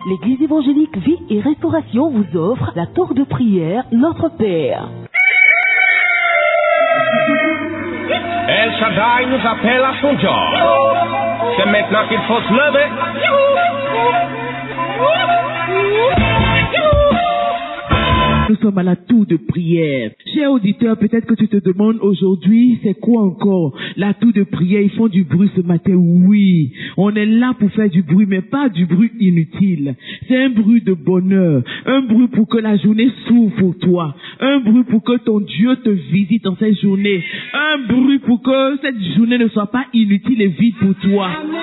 L'église évangélique Vie et Restauration vous offre la tour de prière Notre Père. El Shaddai nous appelle à son job. C'est maintenant qu'il faut se lever. Nous sommes à la tour de prière. Cher auditeur, peut-être que tu te demandes aujourd'hui, c'est quoi encore la tour de prière? Ils font du bruit ce matin. Oui, on est là pour faire du bruit, mais pas du bruit inutile. C'est un bruit de bonheur, un bruit pour que la journée s'ouvre pour toi, un bruit pour que ton Dieu te visite en cette journée, un bruit pour que cette journée ne soit pas inutile et vide pour toi. Amen.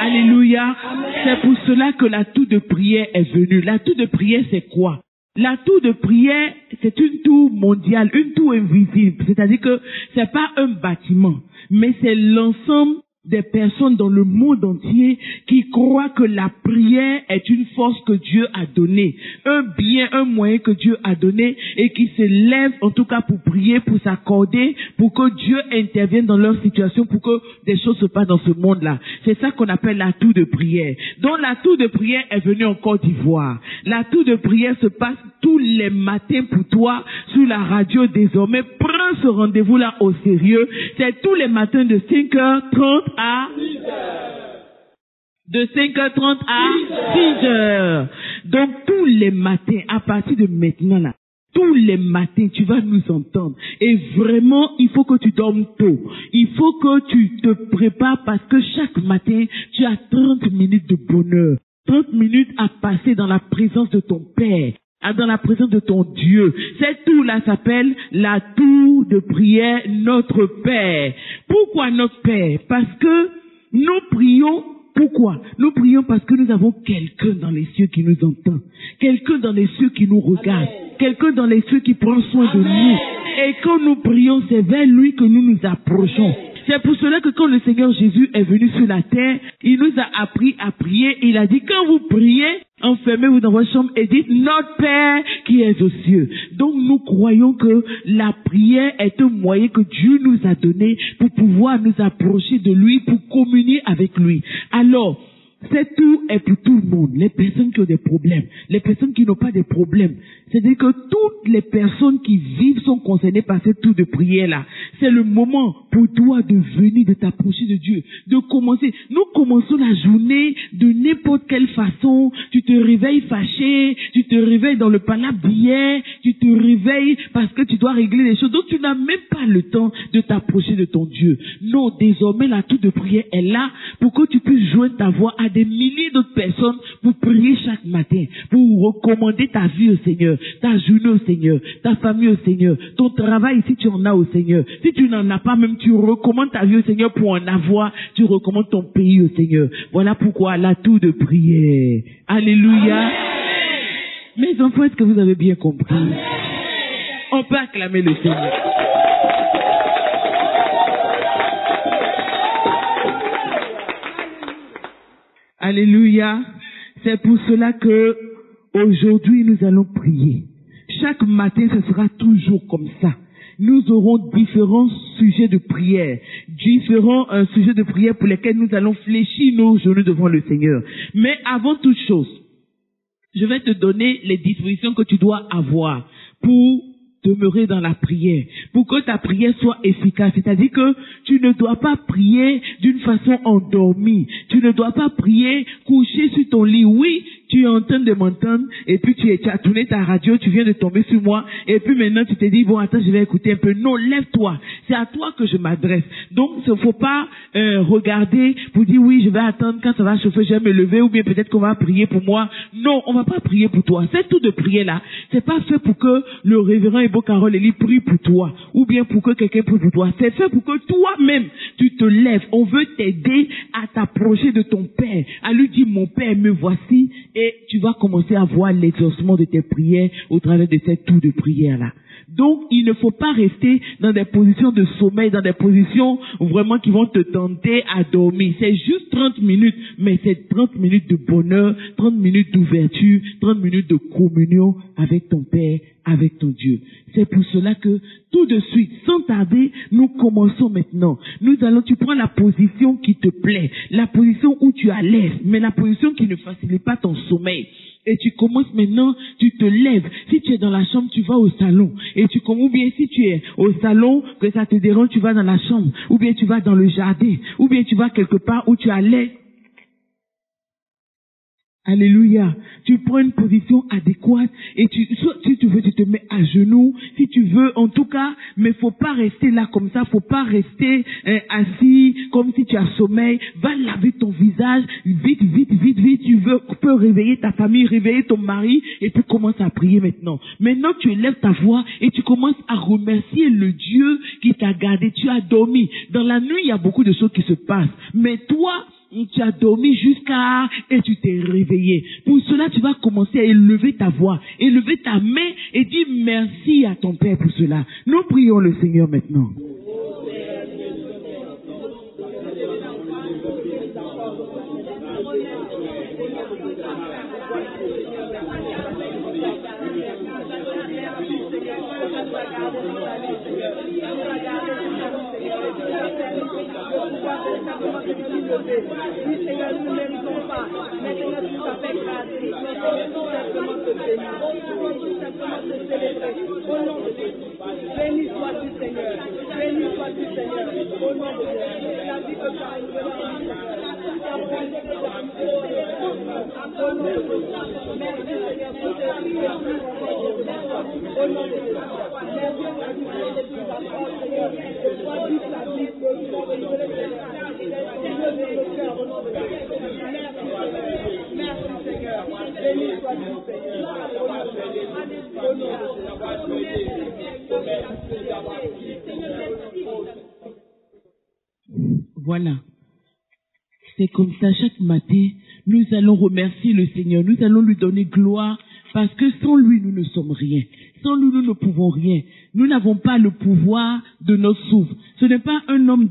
Alléluia. C'est pour cela que la tour de prière est venue. La tour de prière, c'est quoi? La tour de prière, c'est une tour mondiale, une tour invisible. C'est-à-dire que c'est pas un bâtiment, mais c'est l'ensemble des personnes dans le monde entier qui croient que la prière est une force que Dieu a donnée, un bien, un moyen que Dieu a donné et qui se lèvent en tout cas pour prier, pour s'accorder, pour que Dieu intervienne dans leur situation, pour que des choses se passent dans ce monde-là. C'est ça qu'on appelle la tour de prière. Donc la tour de prière est venue en Côte d'Ivoire. La tour de prière se passe tous les matins pour toi sur la radio désormais. Prends ce rendez-vous-là au sérieux. C'est tous les matins de 5h30 à 6h. De 5h30 à 6h. Donc tous les matins, à partir de maintenant là, tous les matins, tu vas nous entendre. Et vraiment, il faut que tu dormes tôt. Il faut que tu te prépares parce que chaque matin, tu as 30 minutes de bonheur. 30 minutes à passer dans la présence de ton Père, dans la présence de ton Dieu. Cette tour-là s'appelle la tour de prière Notre Père. Pourquoi Notre Père? Parce que nous prions. Pourquoi? Nous prions parce que nous avons quelqu'un dans les cieux qui nous entend, quelqu'un dans les cieux qui nous regarde, quelqu'un dans les cieux qui prend soin de nous. Et quand nous prions, c'est vers lui que nous nous approchons. C'est pour cela que quand le Seigneur Jésus est venu sur la terre, il nous a appris à prier. Il a dit, quand vous priez, enfermez-vous dans votre chambre et dites, Notre Père qui est aux cieux. Donc nous croyons que la prière est un moyen que Dieu nous a donné pour pouvoir nous approcher de lui, pour communier avec lui. Alors, cette tour est pour tout le monde. Les personnes qui ont des problèmes, les personnes qui n'ont pas de problèmes. C'est-à-dire que toutes les personnes qui vivent sont concernées par cette tour de prière-là. C'est le moment pour toi de venir, de t'approcher de Dieu, de commencer. Nous commençons la journée de n'importe quelle façon. Tu te réveilles fâché, tu te réveilles dans le palabre d'hier, tu te réveilles parce que tu dois régler les choses. Donc tu n'as même pas le temps de t'approcher de ton Dieu. Non, désormais la tour de prière est là pour que tu puisses joindre ta voix à des milliers d'autres personnes pour prier chaque matin, pour recommander ta vie au Seigneur, ta journée au Seigneur, ta famille au Seigneur, ton travail si tu en as au Seigneur. Si tu n'en as pas, même tu recommandes ta vie au Seigneur pour en avoir, tu recommandes ton pays au Seigneur. Voilà pourquoi la tour de prière. Alléluia. Mes enfants, est-ce que vous avez bien compris? On peut acclamer le Seigneur. Alléluia. C'est pour cela que aujourd'hui nous allons prier. Chaque matin, ce sera toujours comme ça. Nous aurons différents sujets de prière, différents sujets de prière pour lesquels nous allons fléchir nos genoux devant le Seigneur. Mais avant toute chose, je vais te donner les dispositions que tu dois avoir pour demeurer dans la prière, pour que ta prière soit efficace. C'est-à-dire que tu ne dois pas prier d'une façon endormie. Tu ne dois pas prier couché sur ton lit. Oui, tu es en train de m'entendre et puis tu as tourné ta radio, tu viens de tomber sur moi et puis maintenant tu te dis, bon, attends, je vais écouter un peu. Non, lève-toi. C'est à toi que je m'adresse. Donc, il ne faut pas regarder pour dire, oui, je vais attendre quand ça va chauffer, je vais me lever ou bien peut-être qu'on va prier pour moi. Non, on ne va pas prier pour toi. C'est tout de prière-là. C'est pas fait pour que le révérend Carole Elie prie pour toi ou bien pour que quelqu'un prie pour toi. C'est fait pour que toi-même tu te lèves. On veut t'aider à t'approcher de ton Père, à lui dire, mon Père, me voici, et tu vas commencer à voir l'exaucement de tes prières au travers de cette tour de prière-là. Donc, il ne faut pas rester dans des positions de sommeil, dans des positions vraiment qui vont te tenter à dormir. C'est juste 30 minutes, mais c'est 30 minutes de bonheur, 30 minutes d'ouverture, 30 minutes de communion avec ton Père, avec ton Dieu. C'est pour cela que tout de suite, sans tarder, nous commençons maintenant. Tu prends la position qui te plaît, la position où tu es à l'aise, mais la position qui ne facilite pas ton sommeil. Et tu commences maintenant, tu te lèves. Si tu es dans la chambre, tu vas au salon. Ou bien si tu es au salon, que ça te dérange, tu vas dans la chambre. Ou bien tu vas dans le jardin. Ou bien tu vas quelque part où tu as l'aise. Alléluia. Tu prends une position adéquate et soit si tu veux, tu te mets à genoux, si tu veux, en tout cas, mais faut pas rester là comme ça, faut pas rester assis comme si tu as sommeil. Va laver ton visage, vite. Tu peux réveiller ta famille, réveiller ton mari et puis commence à prier maintenant. Maintenant, tu élèves ta voix et tu commences à remercier le Dieu qui t'a gardé. Tu as dormi. Dans la nuit, il y a beaucoup de choses qui se passent. Mais toi, tu as dormi jusqu'à et tu t'es réveillé. Pour cela, tu vas commencer à élever ta voix, élever ta main et dire merci à ton Père pour cela. Nous prions le Seigneur maintenant. Oui, Seigneur, nous ne méritons pas. Maintenant, tu t'appelles grâce. Nous pouvons simplement te bénir. Nous pouvons simplement te célébrer. Au nom de Jésus. Béni sois-tu, Seigneur. Béni sois-tu, Seigneur. Au nom de Jésus. La vie que tu as renouvelée. Au nom de Jésus. Merci, Seigneur, pour tes vies. Au nom de Jésus. Merci pour la vie de plus d'apprendre, Seigneur. Sois toute la vie que tu as renouvelée, Seigneur. Merci Seigneur. Béni sois-tu Seigneur. Voilà. C'est comme ça chaque matin, nous allons remercier le Seigneur. Nous allons lui donner gloire parce que sans lui, nous ne sommes rien. Sans lui, nous ne pouvons rien. Nous n'avons pas le pouvoir de notre souffle. Ce n'est pas un homme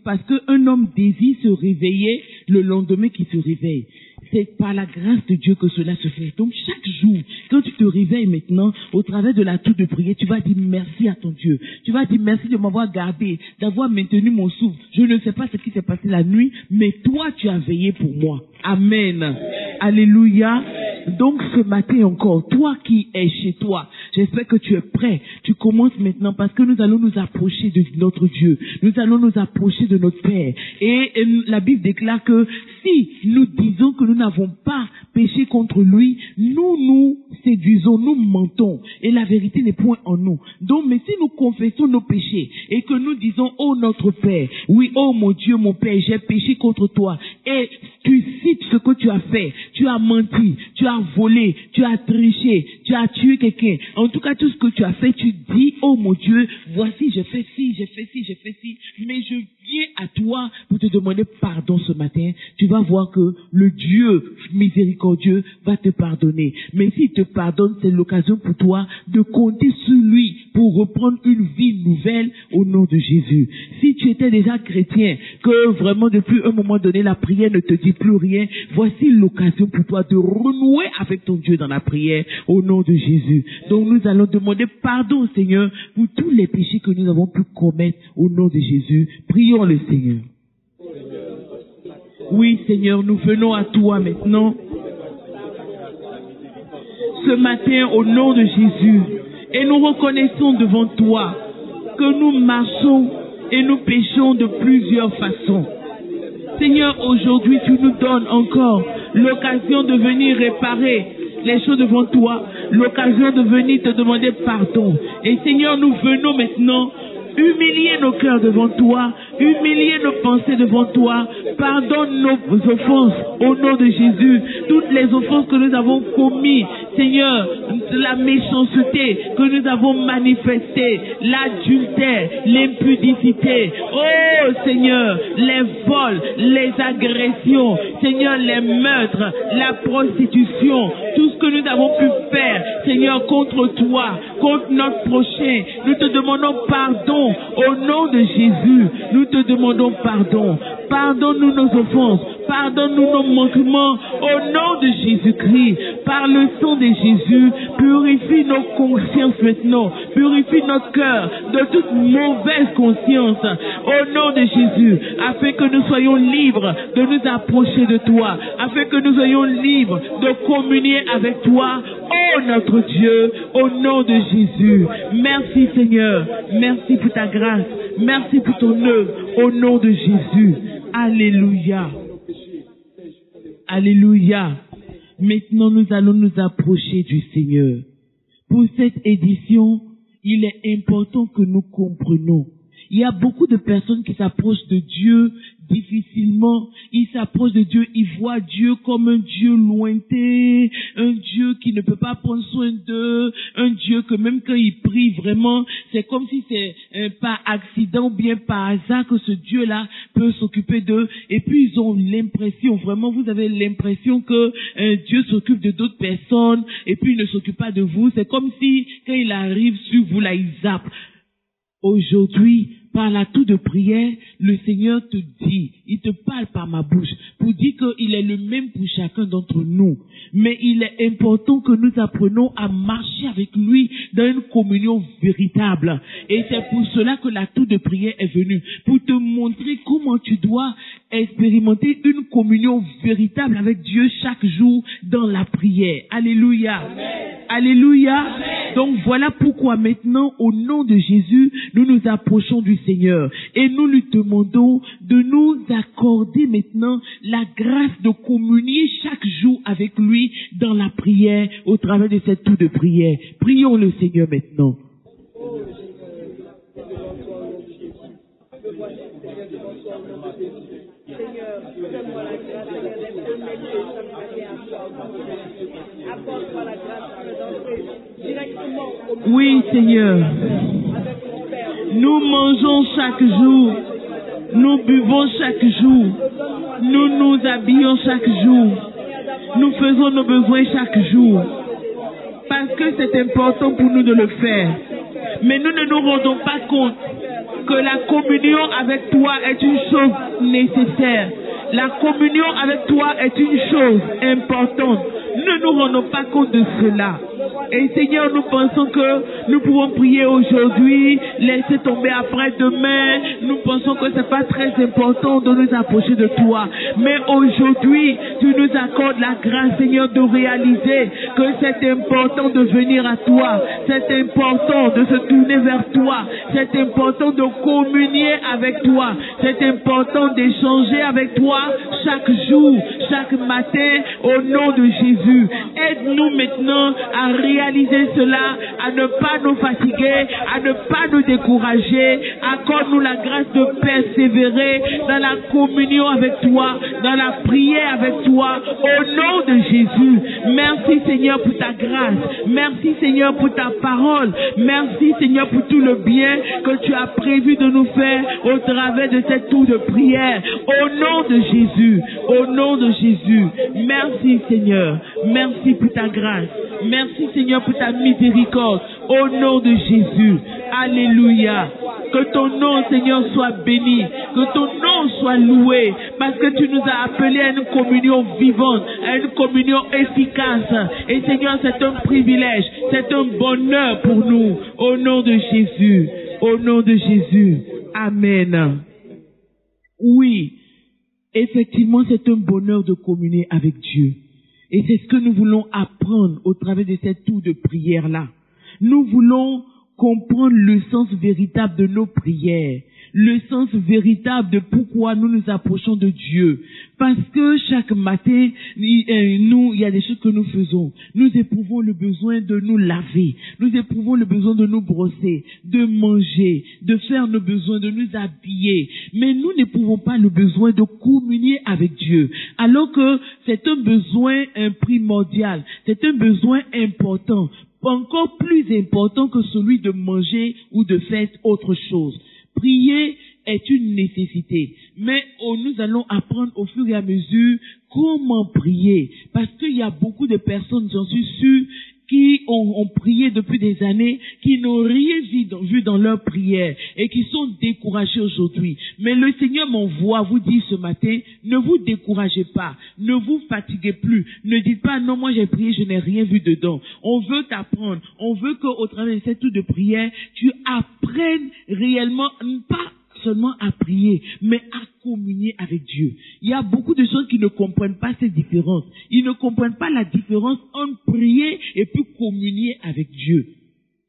parce qu'un homme désire se réveiller le lendemain qu'il se réveille. C'est par la grâce de Dieu que cela se fait. Donc chaque jour, quand tu te réveilles maintenant, au travers de la tour de prière, tu vas dire merci à ton Dieu. Tu vas dire merci de m'avoir gardé, d'avoir maintenu mon souffle. Je ne sais pas ce qui s'est passé la nuit, mais toi tu as veillé pour moi. Amen. Amen. Alléluia. Amen. Donc ce matin encore, toi qui es chez toi, j'espère que tu es prêt. Tu commences maintenant parce que nous allons nous approcher de notre Dieu. Nous allons nous approcher de notre Père. Et la Bible déclare que si nous disons que nous n'avons pas péché contre lui, nous séduisons, nous mentons. Et la vérité n'est point en nous. Donc, mais si nous confessons nos péchés et que nous disons, oh notre Père, oui, oh mon Dieu, mon Père, j'ai péché contre toi. Et tu cites ce que tu as fait. Tu as menti, tu as volé, tu as triché, tu as tué quelqu'un. En tout cas, tout ce que tu as fait, tu dis, oh mon Dieu, voici, j'ai fait ci, j'ai fait ci, j'ai fait ci. Mais je viens à toi pour te demander pardon ce matin. Tu vas voir que le Dieu miséricordieux va te pardonner. Mais s'il te pardonne, c'est l'occasion pour toi de compter sur lui pour reprendre une vie nouvelle au nom de Jésus. Si tu étais déjà chrétien, que vraiment depuis un moment donné, la prière ne te dit plus rien, voici l'occasion pour toi de renouer avec ton Dieu dans la prière au nom de Jésus. Donc nous allons demander pardon au Seigneur pour tous les péchés que nous avons pu commettre au nom de Jésus. Prions le Seigneur. Oui Seigneur, nous venons à toi maintenant. Ce matin au nom de Jésus. Et nous reconnaissons devant toi que nous marchons et nous péchons de plusieurs façons. Seigneur, aujourd'hui tu nous donnes encore l'occasion de venir réparer les choses devant toi, l'occasion de venir te demander pardon. Et Seigneur, nous venons maintenant humilier nos cœurs devant toi, humilier nos pensées devant toi. Pardonne nos offenses au nom de Jésus. Toutes les offenses que nous avons commises, Seigneur, la méchanceté que nous avons manifestée, l'adultère, l'impudicité. Oh Seigneur, les vols, les agressions, Seigneur, les meurtres, la prostitution, tout ce que nous avons pu faire, Seigneur, contre toi, contre notre prochain. Nous te demandons pardon au nom de Jésus. Nous te demandons pardon. Pardonne-nous nos offenses. Pardonne-nous nos manquements au nom de Jésus-Christ. Par le sang de Jésus, purifie nos consciences maintenant. Purifie notre cœur de toute mauvaise conscience au nom de Jésus, afin que nous soyons libres de nous approcher de toi, afin que nous soyons libres de communier avec toi, oh notre Dieu, au nom de Jésus. Merci Seigneur, merci pour ta grâce, merci pour ton œuvre, au nom de Jésus. Alléluia. Alléluia. Maintenant, nous allons nous approcher du Seigneur. Pour cette édition, il est important que nous comprenions. Il y a beaucoup de personnes qui s'approchent de Dieu difficilement. Ils s'approchent de Dieu, ils voient Dieu comme un Dieu lointain, un Dieu qui ne peut pas prendre soin d'eux, un Dieu que même quand ils prient vraiment, c'est comme si c'est par accident ou bien par hasard que ce Dieu-là peut s'occuper d'eux. Et puis ils ont l'impression, vraiment vous avez l'impression que Dieu s'occupe de d'autres personnes et puis il ne s'occupe pas de vous. C'est comme si quand il arrive sur vous là, il zappe. Aujourd'hui, par la tour de prière, le Seigneur te dit, il te parle par ma bouche, pour dire qu'il est le même pour chacun d'entre nous. Mais il est important que nous apprenions à marcher avec lui dans une communion véritable. Et c'est pour cela que la tour de prière est venue, pour te montrer comment tu dois expérimenter une communion véritable avec Dieu chaque jour dans la prière. Alléluia. Amen. Alléluia. Amen. Donc voilà pourquoi maintenant, au nom de Jésus, nous nous approchons du Seigneur et nous lui demandons de nous accorder maintenant la grâce de communier chaque jour avec lui dans la prière au travers de cette tour de prière. Prions le Seigneur maintenant. Seigneur, donne-moi la grâce d'être connecté apporte-moi la grâce d'entrer directement au Oui, Seigneur. Nous mangeons chaque jour. Nous buvons chaque jour. Nous nous habillons chaque jour. Nous faisons nos besoins chaque jour. Parce que c'est important pour nous de le faire. Mais nous ne nous rendons pas compte que la communion avec toi est une chose nécessaire. La communion avec toi est une chose importante. Nous ne nous rendons pas compte de cela. Et Seigneur, nous pensons que nous pouvons prier aujourd'hui, laisser tomber après demain. Nous pensons que c'est pas très important de nous approcher de toi. Mais aujourd'hui, tu nous accordes la grâce, Seigneur, de réaliser que c'est important de venir à toi. C'est important de se tourner vers toi. C'est important de communier avec toi. C'est important d'échanger avec toi chaque jour, chaque matin, au nom de Jésus. Aide-nous maintenant à réaliser cela, à ne pas nous fatiguer, à ne pas nous décourager. Accorde-nous la grâce de persévérer dans la communion avec toi, dans la prière avec toi, au nom de Jésus. Merci Seigneur pour ta grâce. Merci Seigneur pour ta parole. Merci Seigneur pour tout le bien que tu as prévu de nous faire au travers de cette tour de prière. Au nom de Jésus. Au nom de Jésus. Merci Seigneur. Merci pour ta grâce. Merci Seigneur pour ta miséricorde. Au nom de Jésus. Alléluia. Que ton nom Seigneur soit béni. Que ton nom soit loué. Parce que tu nous as appelés à une communion vivante. À une communion efficace. Et Seigneur, c'est un privilège. C'est un bonheur pour nous. Au nom de Jésus. Au nom de Jésus. Amen. Oui. Effectivement, c'est un bonheur de communier avec Dieu. Et c'est ce que nous voulons apprendre au travers de cette tour de prière-là. Nous voulons comprendre le sens véritable de nos prières, le sens véritable de pourquoi nous nous approchons de Dieu. Parce que chaque matin, il y a des choses que nous faisons. Nous éprouvons le besoin de nous laver. Nous éprouvons le besoin de nous brosser, de manger, de faire nos besoins, de nous habiller. Mais nous n'éprouvons pas le besoin de communier avec Dieu. Alors que c'est un besoin primordial. C'est un besoin important. Encore plus important que celui de manger ou de faire autre chose. Prier est une nécessité, mais nous allons apprendre au fur et à mesure comment prier, parce qu'il y a beaucoup de personnes, j'en suis sûr, qui ont prié depuis des années, qui n'ont rien vu dans leur prière et qui sont découragés aujourd'hui. Mais le Seigneur m'envoie vous dire ce matin, ne vous découragez pas, ne vous fatiguez plus, ne dites pas non, moi j'ai prié, je n'ai rien vu dedans. On veut t'apprendre, on veut qu'au travers de cette tour de prière, tu apprennes réellement, pas seulement à prier, mais à communier avec Dieu. Il y a beaucoup de gens qui ne comprennent pas cette différence. Ils ne comprennent pas la différence entre prier et puis communier avec Dieu.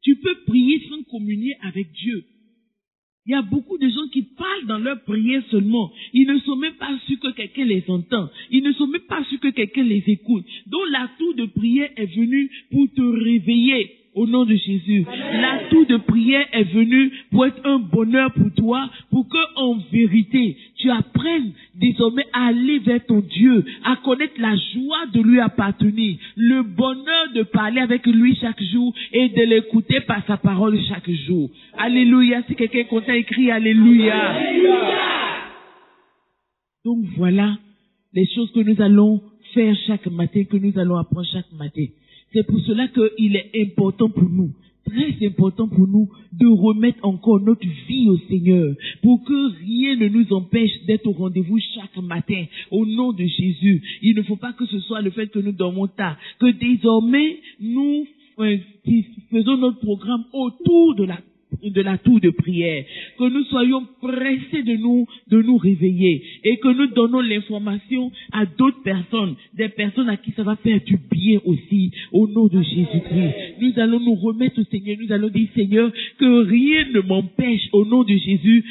Tu peux prier sans communier avec Dieu. Il y a beaucoup de gens qui parlent dans leur prière seulement. Ils ne sont même pas sûrs que quelqu'un les entend. Ils ne sont même pas sûrs que quelqu'un les écoute. Donc la tour de prière est venue pour te réveiller. Au nom de Jésus. La tour de prière est venue pour être un bonheur pour toi, pour que, en vérité, tu apprennes désormais à aller vers ton Dieu, à connaître la joie de lui appartenir, le bonheur de parler avec lui chaque jour et de l'écouter par sa parole chaque jour. Alléluia. Si quelqu'un est content, écrit Alléluia. Alléluia. Donc voilà les choses que nous allons faire chaque matin, que nous allons apprendre chaque matin. C'est pour cela qu'il est important pour nous, très important pour nous, de remettre encore notre vie au Seigneur, pour que rien ne nous empêche d'être au rendez-vous chaque matin, au nom de Jésus. Il ne faut pas que ce soit le fait que nous dormons tard, que désormais nous faisons notre programme autour de la tour de prière, que nous soyons pressés de nous réveiller et que nous donnons l'information à d'autres personnes, des personnes à qui ça va faire du bien aussi, au nom de Jésus-Christ. Nous allons nous remettre au Seigneur, nous allons dire Seigneur, que rien ne m'empêche au nom de Jésus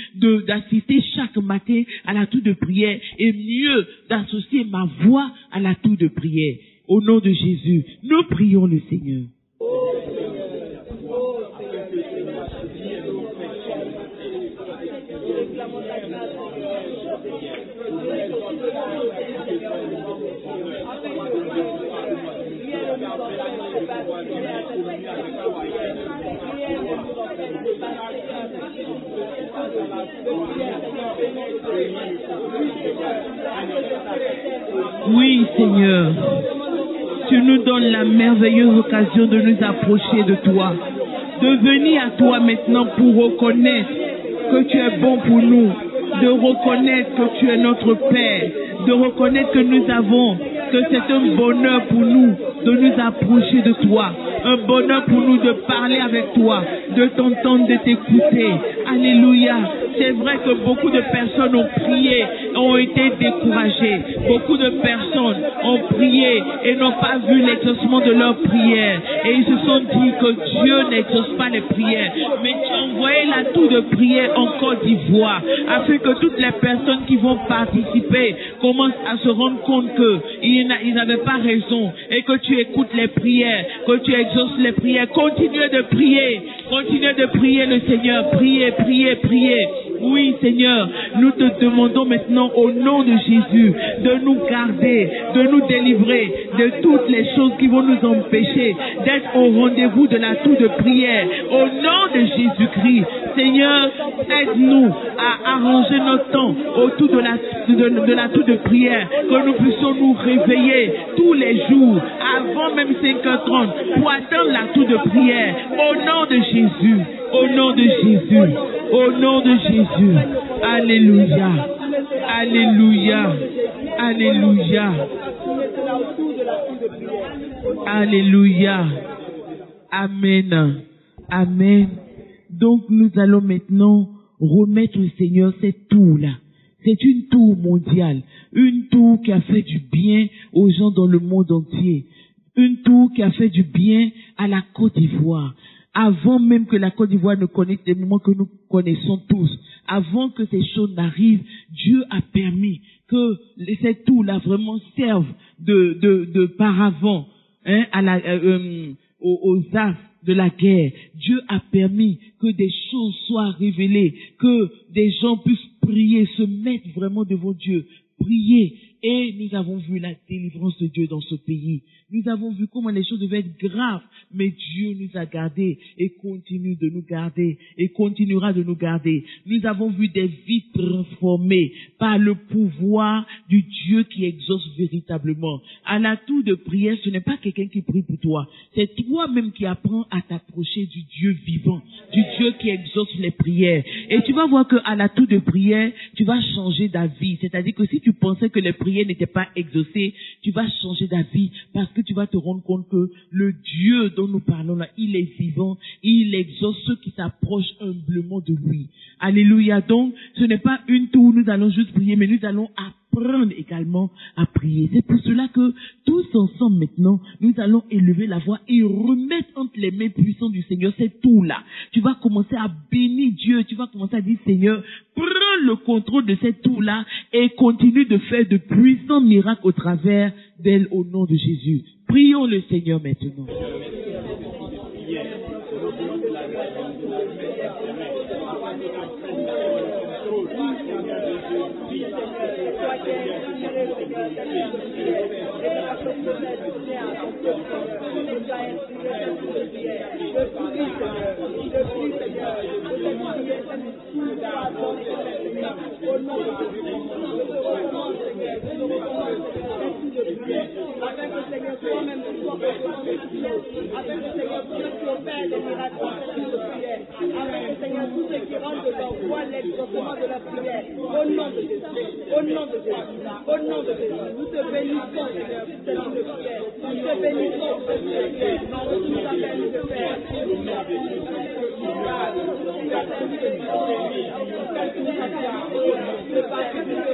d'assister chaque matin à la tour de prière et mieux d'associer ma voix à la tour de prière. Au nom de Jésus, nous prions le Seigneur. Oui, Seigneur, tu nous donnes la merveilleuse occasion de nous approcher de toi, de venir à toi maintenant pour reconnaître que tu es bon pour nous, de reconnaître que tu es notre Père, de reconnaître que c'est un bonheur pour nous de nous approcher de toi, un bonheur pour nous de parler avec toi, de t'entendre, de t'écouter. Alléluia. C'est vrai que beaucoup de personnes ont prié, ont été découragées. Beaucoup de personnes ont prié et n'ont pas vu l'exaucement de leurs prières. Et ils se sont dit que Dieu n'exauce pas les prières. Mais tu as envoyé la tour de prière en Côte d'Ivoire, afin que toutes les personnes qui vont participer commencent à se rendre compte qu'ils n'avaient pas raison et que tu écoutes les prières, que tu exauces les prières. Continuez de prier le Seigneur. Priez. Oui, Seigneur, nous te demandons maintenant au nom de Jésus de nous garder, de nous délivrer de toutes les choses qui vont nous empêcher d'être au rendez-vous de la tour de prière. Au nom de Jésus-Christ, Seigneur, aide-nous à arranger notre temps autour de la tour de prière, que nous puissions nous réveiller tous les jours, avant même 5h30, pour atteindre la tour de prière. Au nom de Jésus, au nom de Jésus, au nom de Jésus. Alléluia, alléluia, alléluia, alléluia. Amen, amen. Donc nous allons maintenant remettre au Seigneur cette tour-là. C'est une tour mondiale, une tour qui a fait du bien aux gens dans le monde entier, une tour qui a fait du bien à la Côte d'Ivoire, avant même que la Côte d'Ivoire ne connaisse des moments que nous connaissons tous, avant que ces choses n'arrivent, Dieu a permis que ces tours-là vraiment servent de paravent, hein, aux astres de la guerre. Dieu a permis que des choses soient révélées, que des gens puissent prier, se mettre vraiment devant Dieu, prier. Et nous avons vu la délivrance de Dieu dans ce pays. Nous avons vu comment les choses devaient être graves, mais Dieu nous a gardés et continue de nous garder et continuera de nous garder. Nous avons vu des vies transformées par le pouvoir du Dieu qui exauce véritablement. À la tour de prière, ce n'est pas quelqu'un qui prie pour toi. C'est toi-même qui apprends à t'approcher du Dieu vivant, du Dieu qui exauce les prières. Et tu vas voir qu'à la tour de prière, tu vas changer d'avis. C'est-à-dire que si tu pensais que les prières n'étaient pas exaucées, tu vas changer d'avis parce que tu vas te rendre compte que le Dieu dont nous parlons là, il est vivant, il exauce ceux qui s'approchent humblement de lui. Alléluia. Donc, ce n'est pas une tour où nous allons juste prier, mais nous allons apprendre également à prier. C'est pour cela que tous ensemble maintenant, nous allons élever la voix et remettre entre les mains puissantes du Seigneur cette tour-là. Tu vas commencer à bénir Dieu, tu vas commencer à dire Seigneur, prends le contrôle de cette tour-là et continue de faire de puissants miracles au travers d'elle au nom de Jésus. Prions le Seigneur maintenant.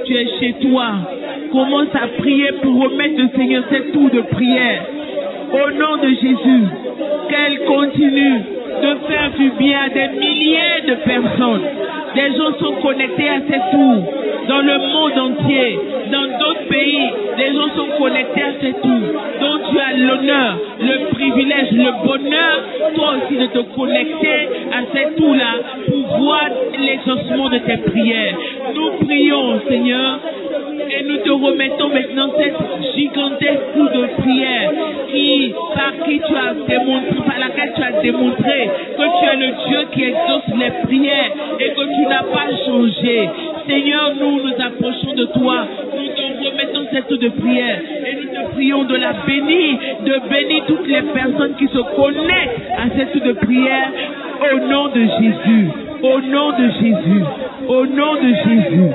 Tu es chez toi, commence à prier pour remettre le Seigneur cette tour de prière. Au nom de Jésus, qu'elle continue de faire du bien à des milliers de personnes. Des gens sont connectés à cette tour dans le monde entier, dans d'autres pays. Les gens sont connectés à cette tour. Donc tu as l'honneur, le privilège, le bonheur, toi aussi de te connecter à cette tour-là pour voir l'exaucement de tes prières. Nous prions, Seigneur, et nous te remettons maintenant cette gigantesque tour de prière par laquelle tu as démontré que tu es le Dieu qui exauce les prières et que tu n'as pas changé. Seigneur, nous nous approchons de toi, nous te remettons cette tour de prière et nous te prions de la bénir, de bénir toutes les personnes qui se connectent à cette tour de prière au nom de Jésus, au nom de Jésus, au nom de Jésus.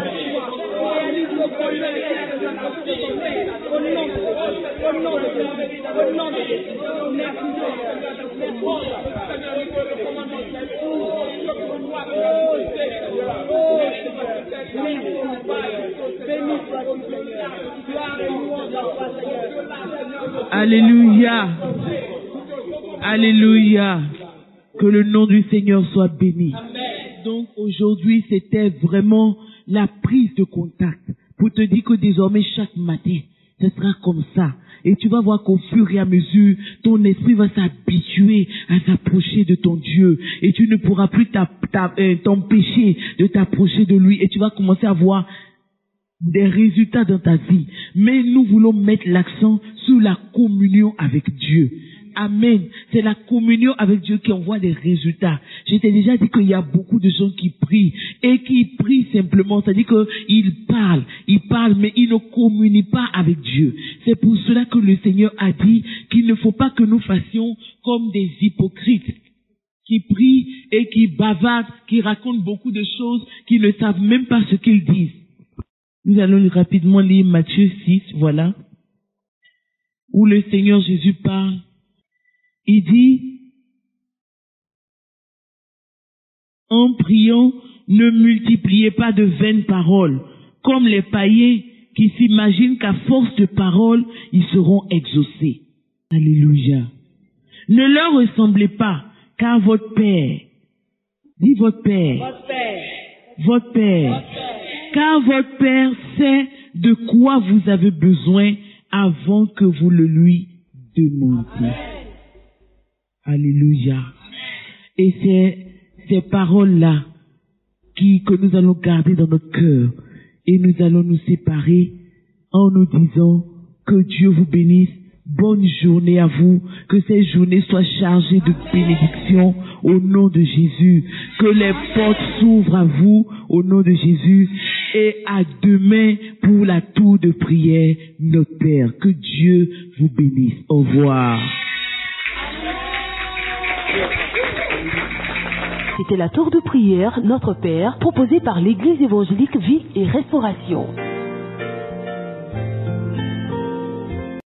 Alléluia. Alléluia. Que le nom du Seigneur soit béni. Donc aujourd'hui, c'était vraiment la prise de contact pour te dire que désormais, chaque matin, ce sera comme ça. Et tu vas voir qu'au fur et à mesure, ton esprit va s'habituer à s'approcher de ton Dieu. Et tu ne pourras plus t'empêcher de t'approcher de lui. Et tu vas commencer à voir des résultats dans ta vie. Mais nous voulons mettre l'accent sur la communion avec Dieu. Amen. C'est la communion avec Dieu qui envoie des résultats. Je t'ai déjà dit qu'il y a beaucoup de gens qui prient et qui prient simplement. C'est-à-dire qu'ils parlent, mais ils ne communient pas avec Dieu. C'est pour cela que le Seigneur a dit qu'il ne faut pas que nous fassions comme des hypocrites qui prient et qui bavardent, qui racontent beaucoup de choses, qui ne savent même pas ce qu'ils disent. Nous allons rapidement lire Matthieu 6, voilà, où le Seigneur Jésus parle. Il dit, en priant, ne multipliez pas de vaines paroles, comme les païens qui s'imaginent qu'à force de paroles, ils seront exaucés. Alléluia. Ne leur ressemblez pas, car votre Père, dis votre Père, votre Père, votre Père, car votre Père sait de quoi vous avez besoin avant que vous le lui demandiez. Alléluia. Et c'est ces paroles-là que nous allons garder dans notre cœur et nous allons nous séparer en nous disant que Dieu vous bénisse. Bonne journée à vous, que cette journée soit chargée de bénédictions au nom de Jésus, que les portes s'ouvrent à vous au nom de Jésus et à demain pour la tour de prière, notre Père. Que Dieu vous bénisse. Au revoir. C'était la tour de prière, notre Père, proposée par l'Église évangélique Vie et Restauration.